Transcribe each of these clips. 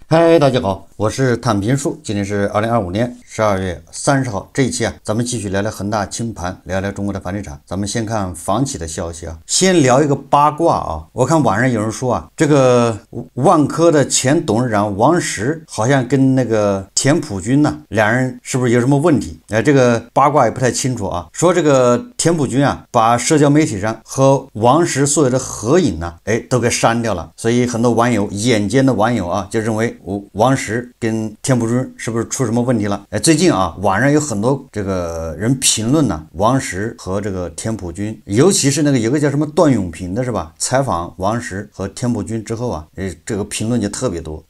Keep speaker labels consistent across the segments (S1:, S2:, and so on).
S1: 嗨，大家好，我是坦平树，今天是2025年12月30号。这一期咱们继续聊聊恒大清盘，聊聊中国的房地产。咱们先看房企的消息先聊一个八卦我看网上有人说这个万科的前董事长王石好像跟那个田朴珺两人是不是有什么问题？这个八卦也不太清楚说这个田朴珺把社交媒体上和王石所有的合影都给删掉了，所以很多网友眼尖的网友就认为王石跟田朴珺是不是出什么问题了？最近网上有很多这个人评论王石和这个田朴珺，尤其是那个有个叫什么段永平的是吧？采访王石和田朴珺之后这个评论就特别多。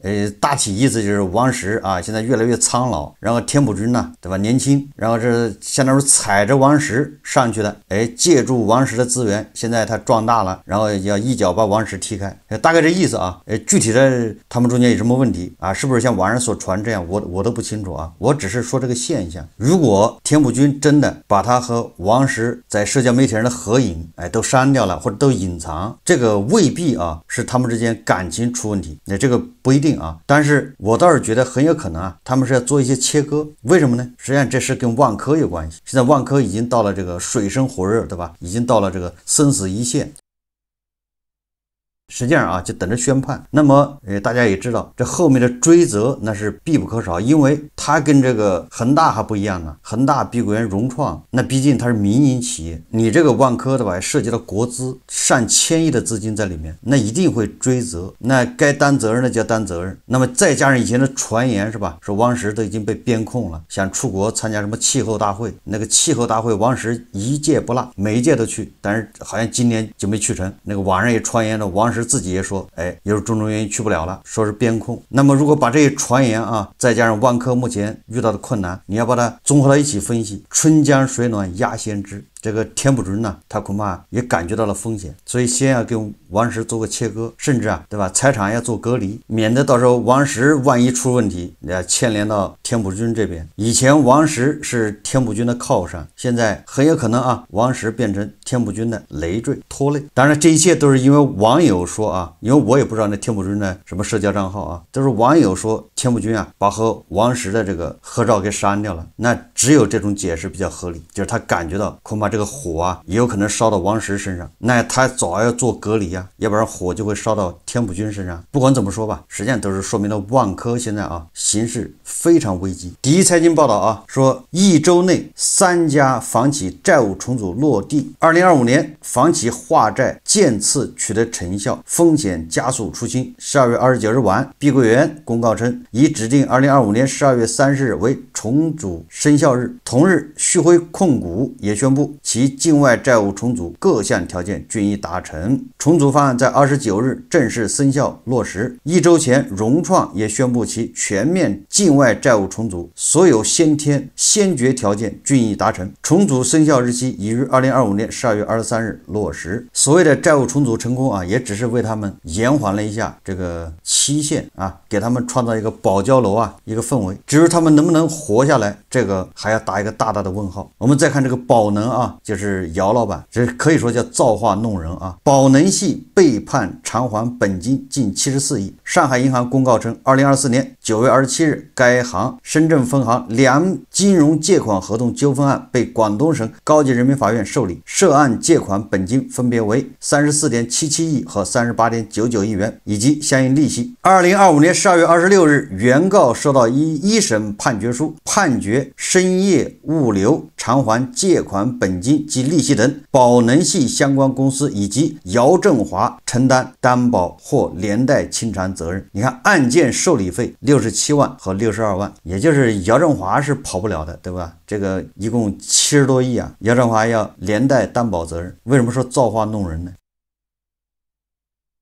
S1: 大体意思就是王石现在越来越苍老，然后田朴珺对吧年轻，然后这相当于踩着王石上去的，借助王石的资源，现在他壮大了，然后要一脚把王石踢开，大概这意思具体的他们中间有什么问题是不是像网上所传这样，我都不清楚我只是说这个现象。如果田朴珺真的把他和王石在社交媒体上的合影都删掉了或者都隐藏，这个未必是他们之间感情出问题，这个不一定但是我倒是觉得很有可能他们是要做一些切割。为什么呢？实际上这是跟万科有关系。现在万科已经到了这个水深火热，对吧？已经到了这个生死一线，实际上就等着宣判。那么大家也知道，这后面的追责那是必不可少，因为它跟这个恒大还不一样恒大、碧桂园、融创，那毕竟它是民营企业，你这个万科对吧，涉及到国资上千亿的资金在里面，那一定会追责，那该担责任的就要担责任。那么再加上以前的传言是吧，说王石都已经被边控了，想出国参加什么气候大会，那个气候大会王石一届不落，每一届都去，但是好像今年就没去成。那个网上也传言了，王石自己也说有种种原因去不了了，说是边控。那么如果把这些传言再加上万科目前遇到的困难，你要把它综合到一起分析，春江水暖鸭先知，这个田朴珺他恐怕也感觉到了风险，所以先要跟王石做个切割，甚至对吧，财产要做隔离，免得到时候王石万一出问题牵连到田朴珺这边。以前王石是田朴珺的靠山，现在很有可能王石变成田朴珺的累赘拖累。当然这一切都是因为网友说因为我也不知道那田朴珺的什么社交账号都是网友说田朴珺把和王石的这个合照给删掉了，那只有这种解释比较合理，就是他感觉到恐怕这个火也有可能烧到王石身上，那他早要做隔离要不然火就会烧到田朴珺身上。不管怎么说吧，实际上都是说明了万科现在形势非常危机。第一财经报道说一周内3家房企债务重组落地，2025年房企化债渐次取得成效，风险加速出清。12月29日晚，碧桂园公告称，已指定2025年12月30日为重组生效日。同日，旭辉控股也宣布其境外债务重组各项条件均已达成，重组方案在29日正式生效落实。一周前，融创也宣布其全面境外债务重组，所有先决条件均已达成，重组生效日期已于2025年12月23日落实。所谓的债务重组成功也只是为他们延缓了一下这个期限给他们创造一个保交楼一个氛围。至于他们能不能活下来，这个还要打一个大大的问号。我们再看这个宝能就是姚老板，这可以说叫造化弄人宝能系被判偿还本金近74亿。上海银行公告称，2024年9月27日，该行深圳分行2金融借款合同纠纷案被广东省高级人民法院受理，涉案借款本金分别为34.77亿和38.99亿元，以及相应利息。2025年12月26日，原告收到一审判决书，判决深业物流偿还借款本金及利息等，宝能系相关公司以及姚振华承担担保或连带清偿责任。你看案件受理费67万和62万，也就是姚振华是跑不了的，对吧？这个一共70多亿姚振华要连带担保责任。为什么说造化弄人呢？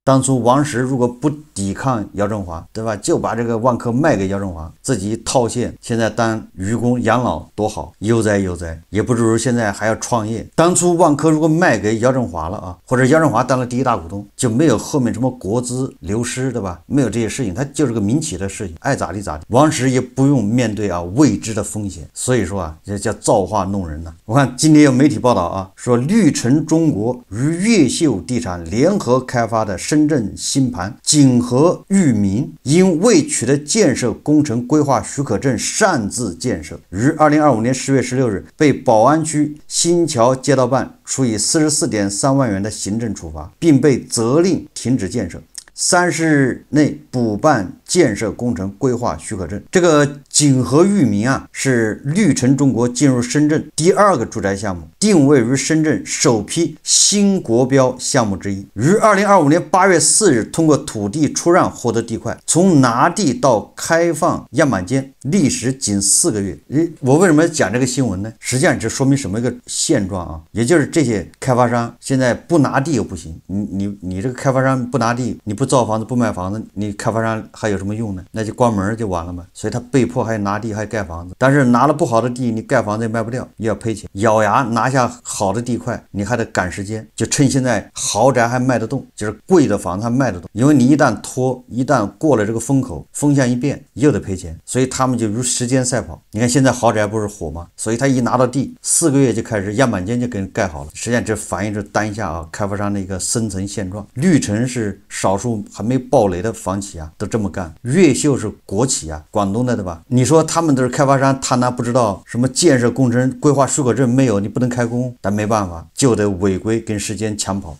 S1: 当初王石如果不抵抗姚振华，对吧，就把这个万科卖给姚振华，自己套现，现在当愚公养老多好，悠哉悠哉，也不如现在还要创业。当初万科如果卖给姚振华了或者姚振华当了第一大股东，就没有后面什么国资流失，对吧？没有这些事情，他就是个民企的事情，爱咋地咋地。王石也不用面对未知的风险，所以说这叫造化弄人我看今天有媒体报道说绿城中国与越秀地产联合开发的深深圳新盘锦和裕民因未取得建设工程规划许可证擅自建设，于2025年10月16日被宝安区新桥街道办处以44.3万元的行政处罚，并被责令停止建设，30日内补办建设工程规划许可证。这个锦和裕民啊，是绿城中国进入深圳第2个住宅项目，定位于深圳首批新国标项目之一。于2025年8月4日通过土地出让获得地块，从拿地到开放样板间历时仅4个月。我为什么讲这个新闻呢？实际上这说明什么一个现状啊？也就是这些开发商现在不拿地又不行，你这个开发商不拿地，你不造房子不卖房子，你开发商还有什么用呢？那就关门就完了嘛。所以他被迫还拿地还盖房子，但是拿了不好的地，你盖房子也卖不掉，又要赔钱。咬牙拿下好的地块，你还得赶时间，就趁现在豪宅还卖得动，就是贵的房子还卖得动。因为你一旦拖，一旦过了这个风口，风向一变，又得赔钱。所以他们就如时间赛跑。你看现在豪宅不是火吗？所以他一拿到地，4个月就开始样板间就给人盖好了。实际上这反映着当下啊开发商的一个深层现状。绿城是少数还没爆雷的房企啊，都这么干。越秀是国企啊，广东的对吧？你说他们都是开发商，他哪不知道什么建设工程规划许可证没有，你不能开工，但没办法，就得违规跟时间抢跑，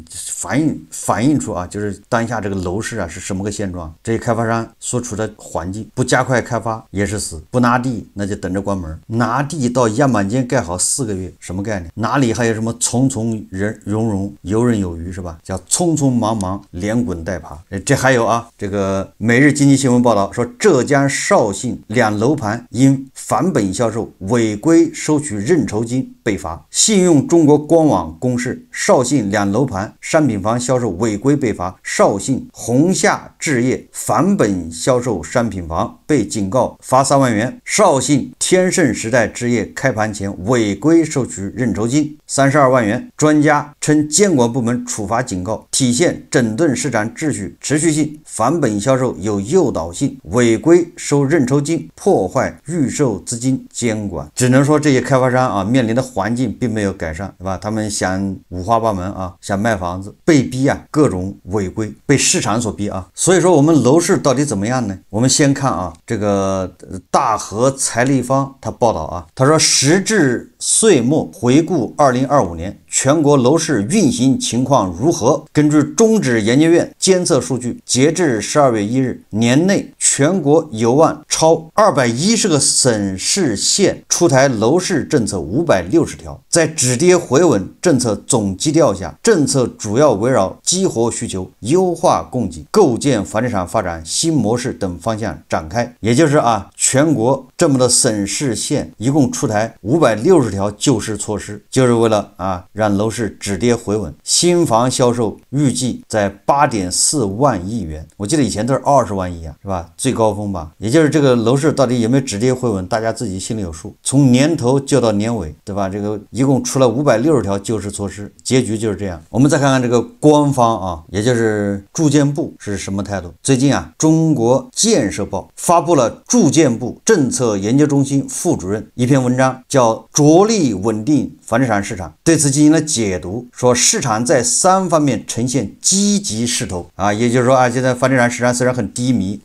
S1: 反映出啊，就是当下这个楼市啊是什么个现状？这些开发商所处的环境，不加快开发也是死，不拿地那就等着关门。拿地到样板间盖好4个月，什么概念？哪里还有什么从从容容，游刃有余是吧？叫匆匆忙忙，连滚带爬。这还有啊，这个每日经济新闻报道说，浙江绍兴2楼盘因返本销售违规收取认筹金被罚。信用中国官网公示，绍兴2楼盘商品房销售违规被罚，绍兴宏夏置业返本销售商品房被警告罚3万元，绍兴天盛时代置业开盘前违规收取认筹金32万元。专家称监管部门处罚警告体现整顿市场秩序持续性，返本销售有诱导性，违规收认筹金破坏预售资金监管。只能说这些开发商啊面临的环境并没有改善，对吧？他们想五花八门啊，想卖房子，被逼啊各种违规，被市场所逼啊。所以说我们楼市到底怎么样呢？我们先看啊，这个大和财立方他报道啊，他说时至岁末回顾2025年全国楼市运行情况如何？根据中指研究院监测数据，截至12月1日，年内全国有望超210个省市县出台楼市政策560条。在止跌回稳政策总基调下，政策主要围绕激活需求、优化供给、构建房地产发展新模式等方向展开。也就是啊，全国这么多省市县一共出台560条救市措施，就是为了让楼市止跌回稳。新房销售预计在8.4万亿元，我记得以前都是20万亿啊，是吧？最高峰吧。也就是这个楼市到底有没有止跌回稳，大家自己心里有数。从年头就到年尾，对吧？这个一共出了560条救市措施，结局就是这样。我们再看看这个官方啊，也就是住建部是什么态度？最近啊，中国建设报发布了住建部政策研究中心副主任一篇文章，叫着力稳定房地产市场，对此进行了解读，说市场在3方面呈现积极势头啊，也就是说啊，现在房地产市场虽然很低迷，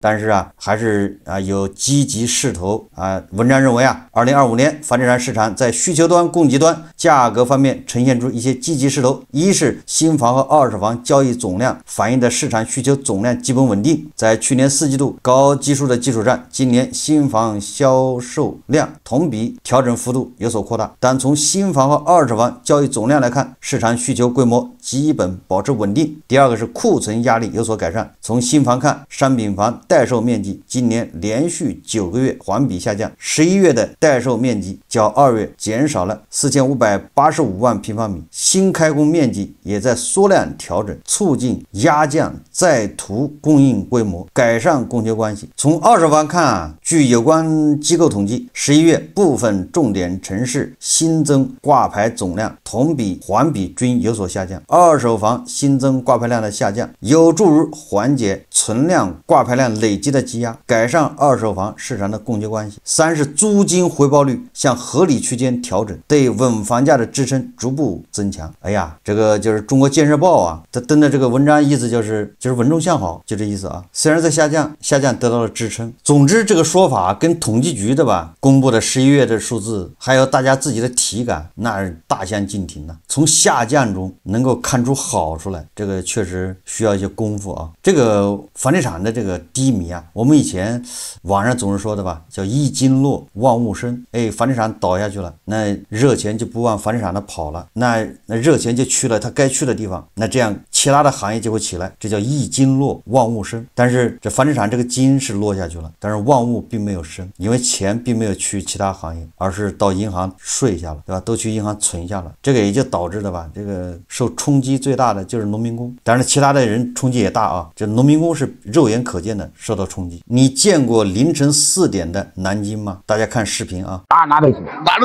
S1: 但是啊，还是有积极势头啊。文章认为啊，2025年房地产市场在需求端、供给端、价格方面呈现出一些积极势头。一是新房和二手房交易总量反映的市场需求总量基本稳定，在去年4季度高基数的基础上，今年新房销售量同比调整幅度有所扩大。但从新房和二手房交易总量来看，市场需求规模基本保持稳定。第二个是库存压力有所改善。从新房看，商品房待售面积今年连续9个月环比下降，11月的待售面积较2月减少了4585万平方米，新开工面积也在缩量调整，促进压降在途供应规模，改善供求关系。从二手房看啊，据有关机构统计，11月部分重点城市新增挂牌总量同比环比均有所下降，二手房新增挂牌量的下降有助于缓解存量挂牌量累积的积压，改善二手房市场的供求关系。3是租金回报率向合理区间调整，对稳房价的支撑逐步增强。哎呀，这个就是中国建设报啊，他登的这个文章意思就是稳中向好，就这意思啊。虽然在下降得到了支撑。总之这个说法跟统计局的吧公布的11月的数字，还有大家自己的体感，那是大相径庭的。从下降中能够看出好出来，这个确实需要一些功夫啊。这个房地产的这个低迷啊，我们以前网上总是说的吧，叫一经落万物生。哎，房地产倒下去了，那热钱就不往房地产的跑了，那热钱就去了它该去的地方，那这样其他的行业就会起来，这叫一经落万物生。但是这房地产这个经是落下去了，但是万物并没有生，因为钱并没有去其他行业，而是到银行睡下了，对吧？都去银行存下了，这个也就导致的吧，这个受冲击最大的就是农民工，当然其他的人冲击也大啊，这农民工是肉眼可见的受到冲击。你见过凌晨4点的南京吗？大家看视频啊，
S2: 拿得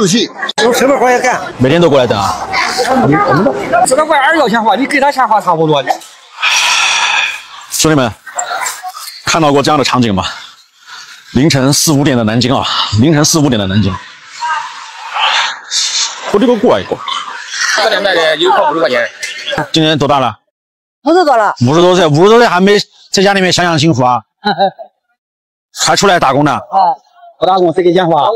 S2: 起，
S3: 有什么活也干，
S2: 每天都过来等啊。
S3: 这个外儿要钱花，你给他钱花差不多的。
S2: 兄弟们，看到过这样的场景吗？凌晨4、5点的南京啊，凌晨4、5点的南京，我这个过一过。
S3: 4点卖的1套50块钱。
S2: 今年多大了
S4: 50多了
S2: ？50多岁，50多岁还没在家里面享清福啊？还出来打工呢？
S3: 不打工谁给钱花？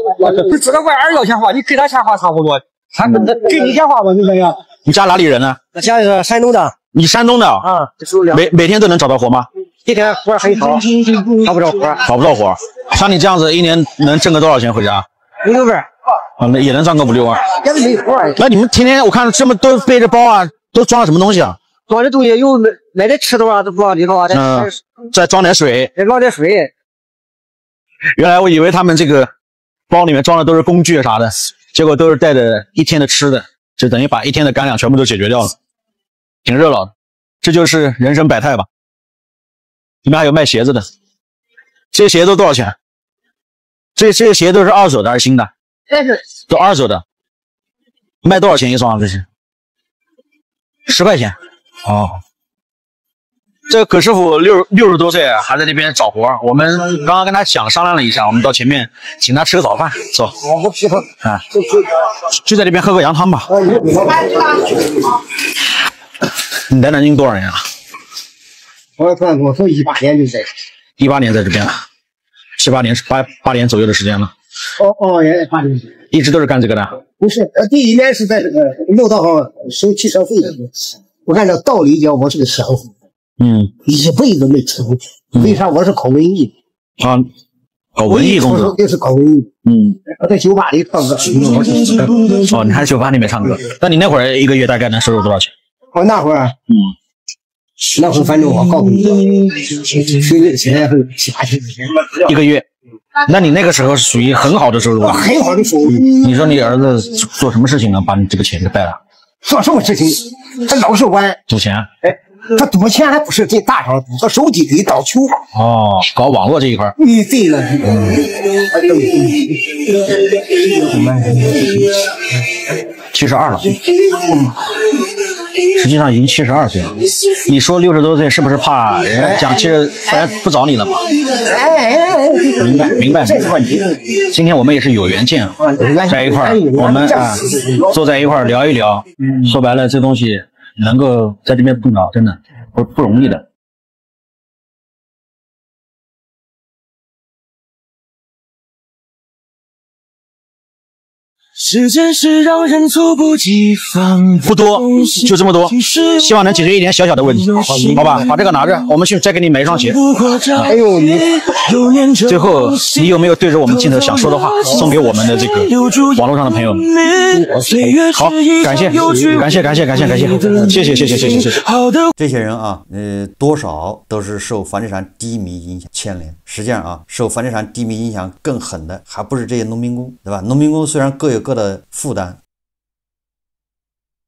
S3: 这个外儿要钱花，你给他钱花差不多。他给你钱花吧，你想想。
S2: 你家哪里人呢？
S4: 我家是山东的。
S2: 你山东的啊？每天都能找到活吗？
S4: 一天活很少，找不着活。
S2: 找不着活，像你这样子一年能挣个多少钱回家
S4: ？5、6万。
S2: 啊，那也能赚个5、6万。
S4: 也是没活。
S2: 那你们天天我看这么都背着包啊，都装了什么东西啊？
S4: 装的东西有买点吃的啊，都不往里头啊。
S2: 再装点水。
S4: 再装点水。
S2: 原来我以为他们这个包里面装的都是工具啥的，结果都是带着一天的吃的，就等于把一天的干粮全部都解决掉了，挺热闹的。这就是人生百态吧。里面还有卖鞋子的，这些鞋都多少钱？这些鞋都是二手的还是新的？都二手的，卖多少钱一双啊？这些10块钱。哦，这个葛师傅60多岁还在那边找活，我们刚刚跟他商量了一下，我们到前面请他吃个早饭，走。啊，就在这边喝个羊汤吧。你来南京多少年了？
S3: 我突然跟我说18年就在
S2: ，18年在这边了，7、8年8年左右的时间了。
S3: 也8年，
S2: 一直都是干这个的。
S3: 不是，第1年是在这个六道上收汽车费的。我按照道理讲，我是个享福，一辈子没吃过。为啥？我是考文艺
S2: 啊，搞文艺工作，
S3: 就是搞文艺。我在酒吧里唱歌。
S2: 哦，你还在酒吧里面唱歌？那你那会儿一个月大概能收入多少钱？
S3: 我那会儿，那会儿反正我告诉你，现在是7、8千
S2: 一个月。那你那个时候是属于很好的收入，
S3: 很好的收入。
S2: 你说你儿子做什么事情呢？把你这个钱给带了？
S3: 做什么事情？他老是玩
S2: 赌钱。
S3: 哎，他赌钱还不是进大场赌，他手机里倒球。
S2: 哦，搞网络这一块。
S3: 对了。
S2: 72了。实际上已经72岁了。你说60多岁是不是怕人家讲，其实大家不找你了吗？明白。今天我们也是有缘见，在一块儿，我们坐在一块儿聊一聊。说白了，这东西能够在这边碰到，真的不容易的。
S5: 时间是让人猝不及防，
S2: 不多，就这么多，希望能解决一点小小的问题，好吧？把这个拿着，我们去再给你买一双鞋。
S3: 哎呦，
S2: 最后你有没有对着我们镜头想说的话，送给我们的这个网络上的朋友们？好，感谢，谢谢。这些人啊，多少都是受房地产低迷影响牵连。实际上啊，受房地产低迷影响更狠的，还不是这些农民工，对吧？农民工虽然各有各的负担，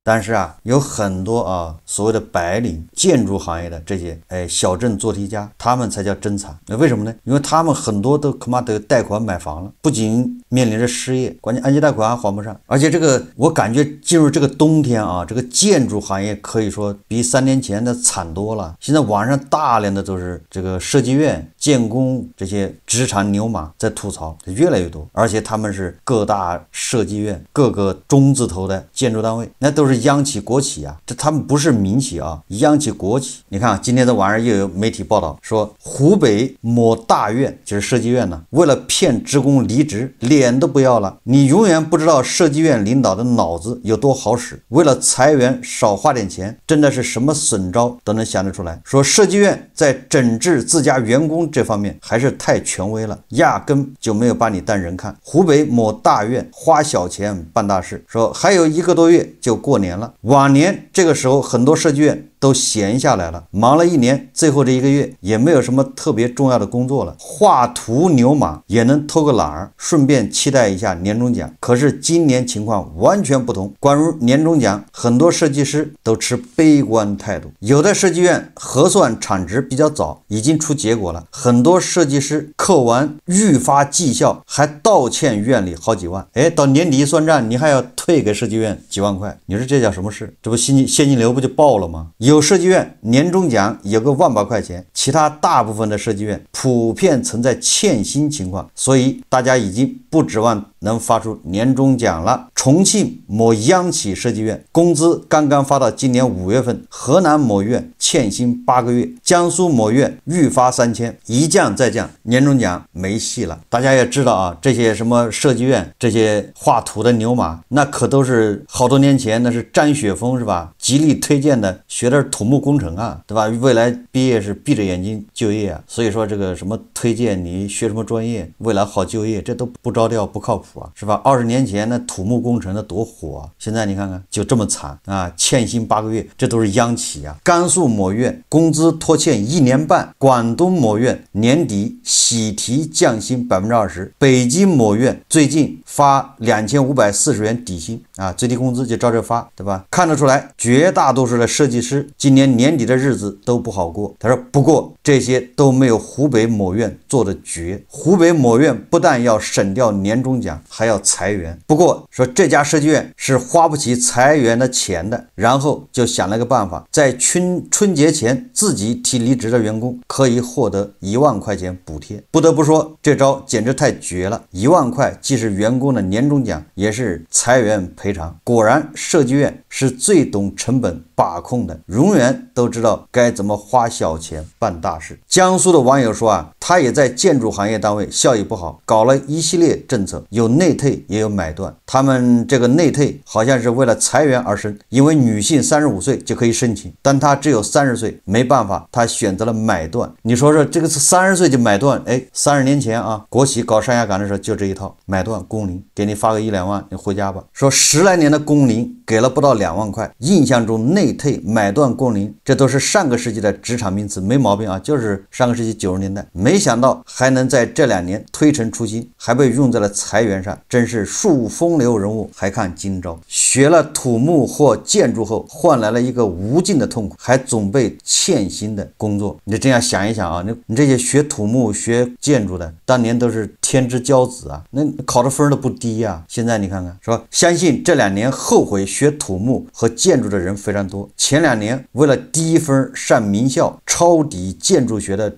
S2: 但是啊，有很多啊所谓的白领、建筑行业的这些小镇做题家，他们才叫真惨。为什么呢？因为他们很多都他妈的贷款买房了，不仅面临着失业，关键按揭贷款还还不上。而且这个我感觉进入这个冬天啊，这个建筑行业可以说比3年前的惨多了。现在网上大量的都是这个设计院、
S1: 建工这些职场牛马在吐槽，越来越多，而且他们是各大设计院、各个中字头的建筑单位，那都是央企国企啊，这他们不是民企啊，央企国企。你看今天的晚上又有媒体报道说，湖北某大院就是设计院呢，为了骗职工离职，脸都不要了。你永远不知道设计院领导的脑子有多好使，为了裁员少花点钱，真的是什么损招都能想得出来。说设计院在整治自家员工这方面还是太权威了，压根就没有把你当人看。湖北某大院花小钱办大事，说还有1个多月就过年了，往年这个时候很多设计院都闲下来了，忙了一年，最后这1个月也没有什么特别重要的工作了，画图牛马也能偷个懒儿，顺便期待一下年终奖。可是今年情况完全不同，关于年终奖，很多设计师都持悲观态度。有的设计院核算产值比较早，已经出结果了，很多设计师扣完预发绩效还道歉院里好几万，到年底一算账，你还要退给设计院几万块，你说这叫什么事？这不现金流不就爆了吗？有设计院年终奖有个10000块钱，其他大部分的设计院普遍存在欠薪情况，所以大家已经不指望能发出年终奖了。重庆某央企设计院工资刚刚发到今年5月份，河南某院欠薪8个月，江苏某院预发3000，一降再降，年终奖没戏了。大家也知道啊，这些什么设计院这些画图的牛马，那可都是好多年前那是张雪峰是吧，极力推荐的，学的是土木工程啊，对吧？未来毕业是闭着眼睛就业啊，所以说这个什么推荐你学什么专业，未来好就业，这都不着调不靠谱啊，是吧？20年前那土木工程的多火啊，现在你看看就这么惨啊，欠薪8个月，这都是央企啊。甘肃某院工资拖欠1年半，广东某院年底喜提降薪20%，北京某院最近发2540元底薪啊，最低工资就照这发，对吧？看得出来，绝大多数的设计师今年年底的日子都不好过。他说，不过这些都没有湖北某院做的绝。湖北某院不但要省掉年终奖，还要裁员。不过说这家设计院是花不起裁员的钱的，然后就想了个办法，在春节前自己提离职的员工可以获得1万块钱补贴。不得不说，这招简直太绝了，1万块既是员工的年终奖，也是裁员赔偿。果然设计院是最懂成本把控的，永远都知道该怎么花小钱办大事。江苏的网友说啊，他也在建筑行业单位效益不好，搞了一系列政策，有内退也有买断。他们这个内退好像是为了裁员而生，因为女性35岁就可以申请，但他只有30岁，没办法，他选择了买断。你说说这个是30岁就买断，30年前啊，国企搞上下岗的时候就这一套，买断工龄，给你发个1-2万，你回家吧。说10来年的工龄给了不到2万块，印象中内退买断工龄这都是上个世纪的职场名词，没毛病啊，就是上个世纪90年代。没想到还能在这2年推陈出新，还被用在了裁员上，真是树风流人物还看今朝。学了土木或建筑后，换来了一个无尽的痛苦，还总被欠薪的工作。你这样想一想啊，你这些学土木学建筑的当年都是天之骄子啊，那考的分都不低啊。现在你看看，是吧？相信这2年后悔学土木和建筑的人非常多。前2年为了低分上名校抄底建筑学的，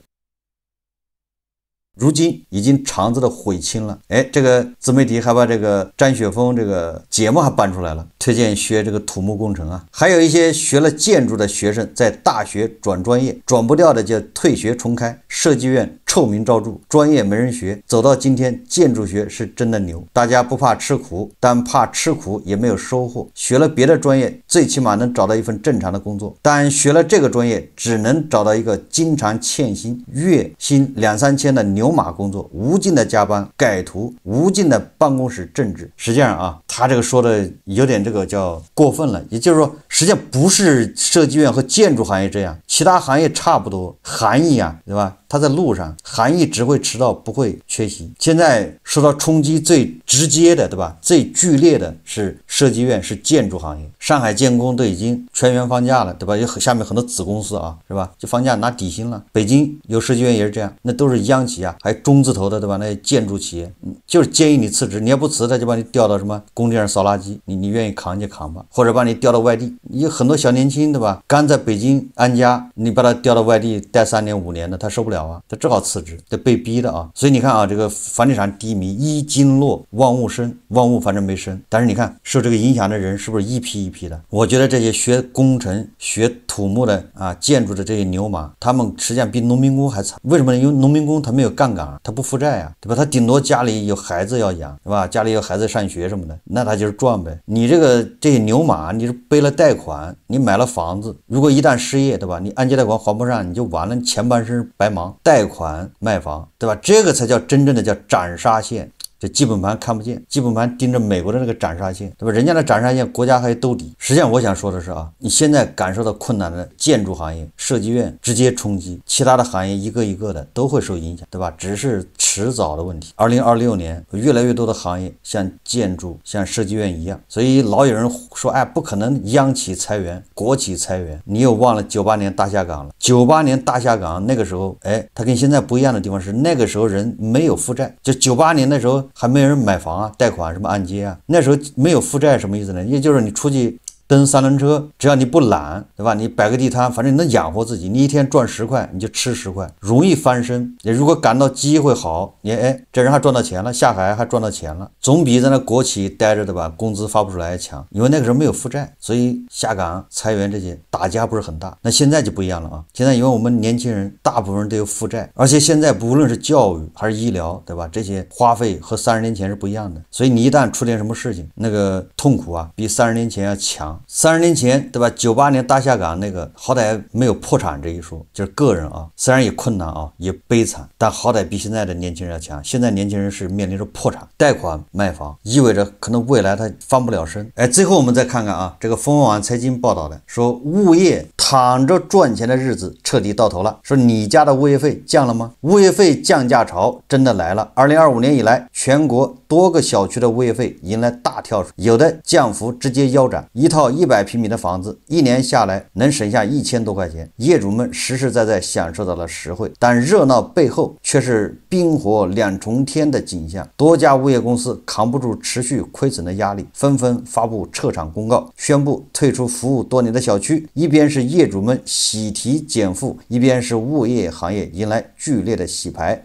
S1: 如今已经肠子都悔青了。这个自媒体还把这个张雪峰这个节目还搬出来了，推荐学这个土木工程啊。还有一些学了建筑的学生在大学转专业，转不掉的就退学重开。设计院臭名昭著，专业没人学，走到今天建筑学是真的牛。大家不怕吃苦，但怕吃苦也没有收获。学了别的专业最起码能找到一份正常的工作，但学了这个专业只能找到一个经常欠薪，月薪2-3千的牛马工作，无尽的加班改图，无尽的办公室政治。实际上啊，他这个说的有点这个叫过分了，也就是说实际上不是设计院和建筑行业这样，其他行业差不多。韩裔啊，对吧？他在路上，韩裔只会迟到不会缺席。现在受到冲击最直接的，对吧？最剧烈的是设计院，是建筑行业。上海建工都已经全员放假了，对吧？有下面很多子公司啊，是吧？就放假拿底薪了。北京有设计院也是这样，那都是央企啊，还中字头的，对吧？那些建筑企业，就是建议你辞职，你要不辞，他就把你调到什么工地上扫垃圾，你愿意扛就扛吧，或者把你调到外地。有很多小年轻，对吧？刚在北京安家，你把他调到外地待3年5年的，他受不了。了啊，他只好辞职，这被逼的啊。所以你看啊，这个房地产低迷，一经落万物生，万物反正没生。但是你看受这个影响的人是不是一批一批的？我觉得这些学工程、学土木的啊、建筑的这些牛马，他们实际上比农民工还惨。为什么呢？因为农民工他没有杠杆，他不负债啊，对吧？他顶多家里有孩子要养，对吧？家里有孩子上学什么的，那他就是赚呗。你这些牛马，你是背了贷款，你买了房子，如果一旦失业，对吧？你按揭贷款还不上，你就完了，你前半生白忙。贷款卖房，对吧？这个才叫真正的叫斩杀线。这基本盘看不见，基本盘盯着美国的那个斩杀线，对吧？人家的斩杀线国家还兜底。实际上我想说的是啊，你现在感受到困难的建筑行业、设计院直接冲击，其他的行业一个一个的都会受影响，对吧？只是迟早的问题。2026年越来越多的行业像建筑、像设计院一样，所以老有人说，哎，不可能央企裁员、国企裁员。你又忘了98年大下岗了。98年大下岗那个时候，哎，它跟现在不一样的地方是，那个时候人没有负债，就98年那时候。还没人买房啊，贷款什么按揭啊，那时候没有负债什么意思呢？也就是你出去蹬三轮车，只要你不懒，对吧？你摆个地摊，反正你能养活自己，你一天赚10块，你就吃10块，容易翻身。你如果感到机会好，你这人还赚到钱了，下海还赚到钱了，总比在那国企待着的吧，工资发不出来强。因为那个时候没有负债，所以下岗裁员这些打击不是很大。那现在就不一样了啊！现在因为我们年轻人大部分人都有负债，而且现在不论是教育还是医疗，对吧？这些花费和30年前是不一样的，所以你一旦出点什么事情，那个痛苦啊，比30年前要强。30年前，对吧？98年大下岗那个，好歹没有破产这一说，就是个人啊，虽然也困难啊，也悲惨，但好歹比现在的年轻人要强。现在年轻人是面临着破产、贷款、卖房，意味着可能未来他翻不了身。最后我们再看看啊，这个凤凰网财经报道的说，物业躺着赚钱的日子彻底到头了。说你家的物业费降了吗？物业费降价潮真的来了。2025年以来，全国多个小区的物业费迎来大跳水，有的降幅直接腰斩。一套100平米的房子，一年下来能省下1000多块钱，业主们实实在在享受到了实惠。但热闹背后却是冰火两重天的景象。多家物业公司扛不住持续亏损的压力，纷纷发布撤场公告，宣布退出服务多年的小区。一边是业主们喜提减负，一边是物业行业迎来剧烈的洗牌。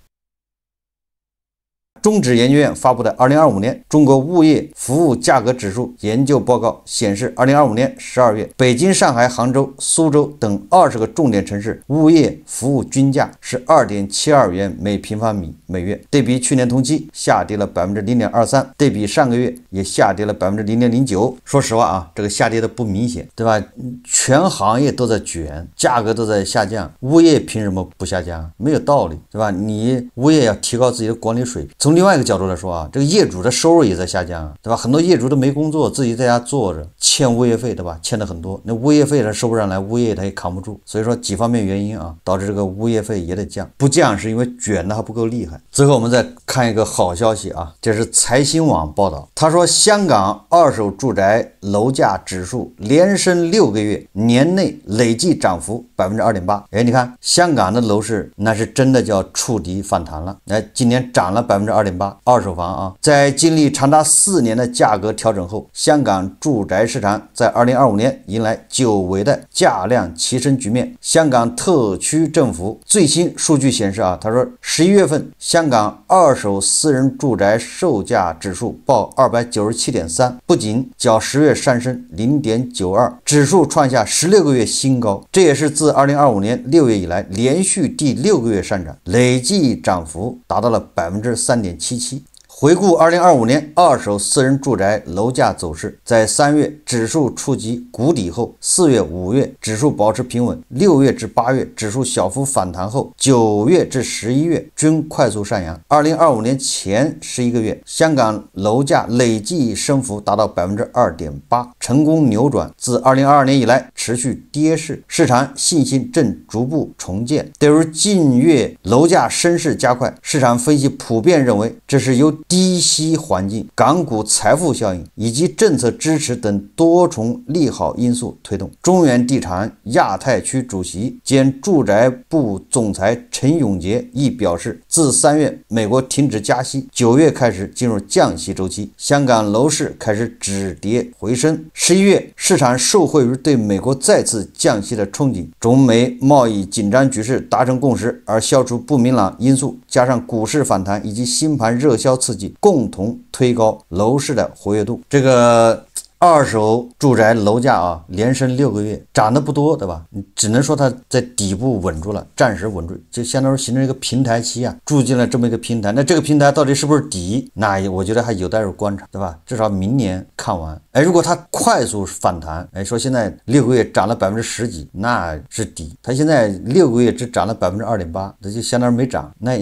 S1: 中指研究院发布的2025年中国物业服务价格指数研究报告显示，2025年12月，北京、上海、杭州、苏州等20个重点城市物业服务均价是2.72元每平方米每月，对比去年同期下跌了 0.23%， 对比上个月也下跌了 0.09%。说实话啊，这个下跌的不明显，对吧？全行业都在卷，价格都在下降，物业凭什么不下降？没有道理，对吧？你物业要提高自己的管理水平。从另外一个角度来说啊，这个业主的收入也在下降，对吧？很多业主都没工作，自己在家坐着，欠物业费，对吧？欠的很多，那物业费他收不上来，物业他也扛不住，所以说几方面原因啊，导致这个物业费也得降。不降是因为卷的还不够厉害。最后我们再看一个好消息啊，这是财新网报道，他说香港二手住宅楼价指数连升6个月，年内累计涨幅 2.8%。你看香港的楼市那是真的叫触底反弹了，今年涨了 2.8%。二手房啊，在经历长达4年的价格调整后，香港住宅市场在2025年迎来久违的价量齐升局面。香港特区政府最新数据显示啊，他说11月份香港二手私人住宅售价指数报 297.3， 不仅较10月上升 0.92， 指数创下16个月新高，这也是自2025年6月以来连续第6个月上涨，累计涨幅达到了 3.77%。回顾2025年二手私人住宅楼价走势，在3月指数触及谷底后，4月、5月指数保持平稳，6月至8月指数小幅反弹后，9月至11月均快速上扬。2025年前11个月，香港楼价累计升幅达到 2.8%， 成功扭转自2022年以来持续跌势，市场信心正逐步重建。对于近月楼价升势加快，市场分析普遍认为这是由低息环境、港股财富效应以及政策支持等多重利好因素推动。中原地产亚太区主席兼住宅部总裁陈永杰亦表示，自3月美国停止加息，9月开始进入降息周期，香港楼市开始止跌回升。11月，市场受惠于对美国再次降息的憧憬，中美贸易紧张局势达成共识，而消除不明朗因素，加上股市反弹以及新盘热销刺激，共同推高楼市的活跃度。这个二手住宅楼价啊，连升6个月，涨得不多，对吧？你只能说它在底部稳住了，暂时稳住，就相当于形成一个平台期啊，住进了这么一个平台。那这个平台到底是不是底？那我觉得还有待于观察，对吧？至少明年看完。如果它快速反弹，说现在6个月涨了10%几，那是底。它现在6个月只涨了2.8%，这就相当于没涨。那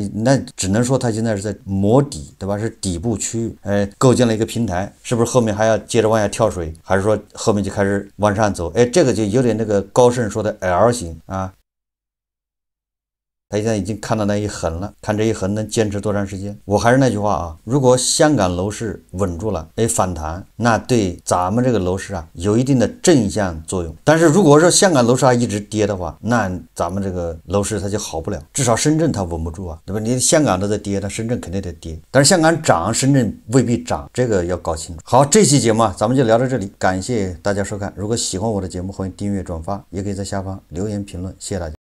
S1: 只能说它现在是在磨底，对吧？是底部区域，构建了一个平台，是不是后面还要接着往下跳水，还是说后面就开始往上走？这个就有点那个高盛说的 L 型啊。他现在已经看到那一横了，看这一横能坚持多长时间。我还是那句话啊，如果香港楼市稳住了，反弹，那对咱们这个楼市啊有一定的正向作用。但是如果说香港楼市一直跌的话，那咱们这个楼市它就好不了，至少深圳它稳不住啊，对吧？你香港都在跌，那深圳肯定得跌。但是香港涨，深圳未必涨，这个要搞清楚。好，这期节目咱们就聊到这里，感谢大家收看。如果喜欢我的节目，欢迎订阅转发，也可以在下方留言评论，谢谢大家。